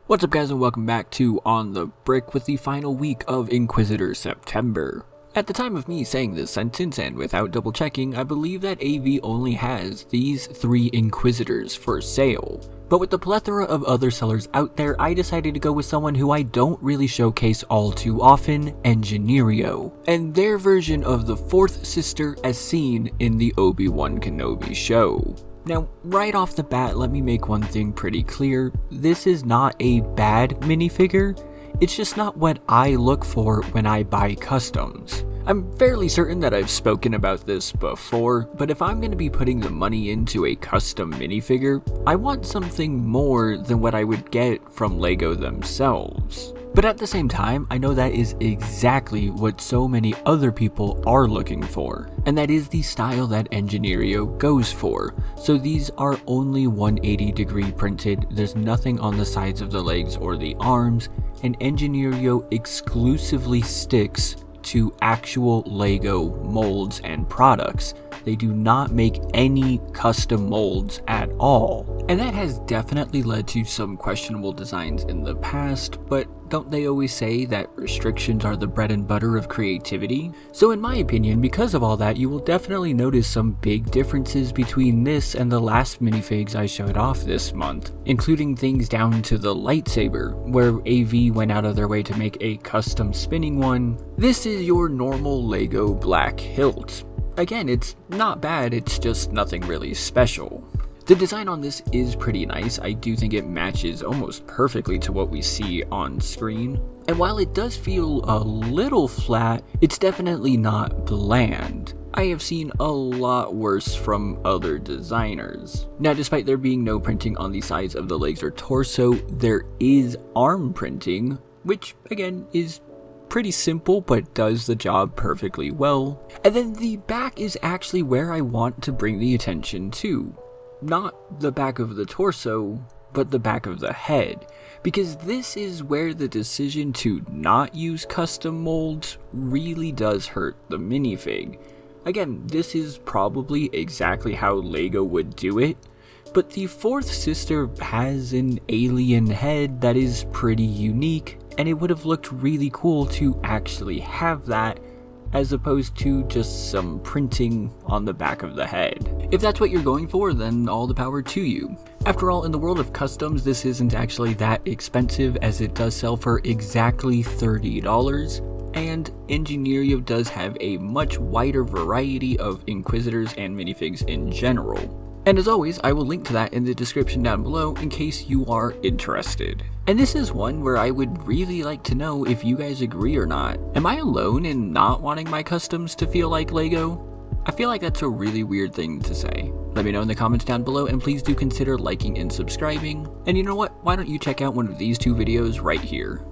What's up guys and welcome back to On the Brick with the final week of Inquisitor September. At the time of me saying this sentence and without double checking, I believe that AV only has these 3 Inquisitors for sale. But with the plethora of other sellers out there, I decided to go with someone who I don't really showcase all too often, Engineerio, and their version of the 4th sister as seen in the Obi-Wan Kenobi show. Now, right off the bat, let me make one thing pretty clear. This is not a bad minifigure, it's just not what I look for when I buy customs. I'm fairly certain that I've spoken about this before, but if I'm going to be putting the money into a custom minifigure, I want something more than what I would get from LEGO themselves. But at the same time, I know that is exactly what so many other people are looking for, and that is the style that Engineerio goes for. So these are only 180 degree printed, there's nothing on the sides of the legs or the arms, and Engineerio exclusively sticks to actual LEGO molds and products. They do not make any custom molds at all. And that has definitely led to some questionable designs in the past, but don't they always say that restrictions are the bread and butter of creativity? So in my opinion, because of all that, you will definitely notice some big differences between this and the last minifigs I showed off this month, including things down to the lightsaber, where AV went out of their way to make a custom spinning one. This is your normal LEGO black hilt. Again, it's not bad, it's just nothing really special. The design on this is pretty nice. I do think it matches almost perfectly to what we see on screen. And while it does feel a little flat, it's definitely not bland. I have seen a lot worse from other designers. Now, despite there being no printing on the sides of the legs or torso, there is arm printing, which again is pretty simple but does the job perfectly well. And then the back is actually where I want to bring the attention to. Not the back of the torso, but the back of the head, because this is where the decision to not use custom molds really does hurt the minifig. Again, this is probably exactly how LEGO would do it, but the 4th sister has an alien head that is pretty unique, and it would have looked really cool to actually have that, as opposed to just some printing on the back of the head. If that's what you're going for, then all the power to you. After all, in the world of customs, this isn't actually that expensive, as it does sell for exactly $30, and Engineerio does have a much wider variety of Inquisitors and minifigs in general. And as always, I will link to that in the description down below in case you are interested. And this is one where I would really like to know if you guys agree or not. Am I alone in not wanting my customs to feel like LEGO? I feel like that's a really weird thing to say. Let me know in the comments down below, and please do consider liking and subscribing. And you know what? Why don't you check out one of these 2 videos right here.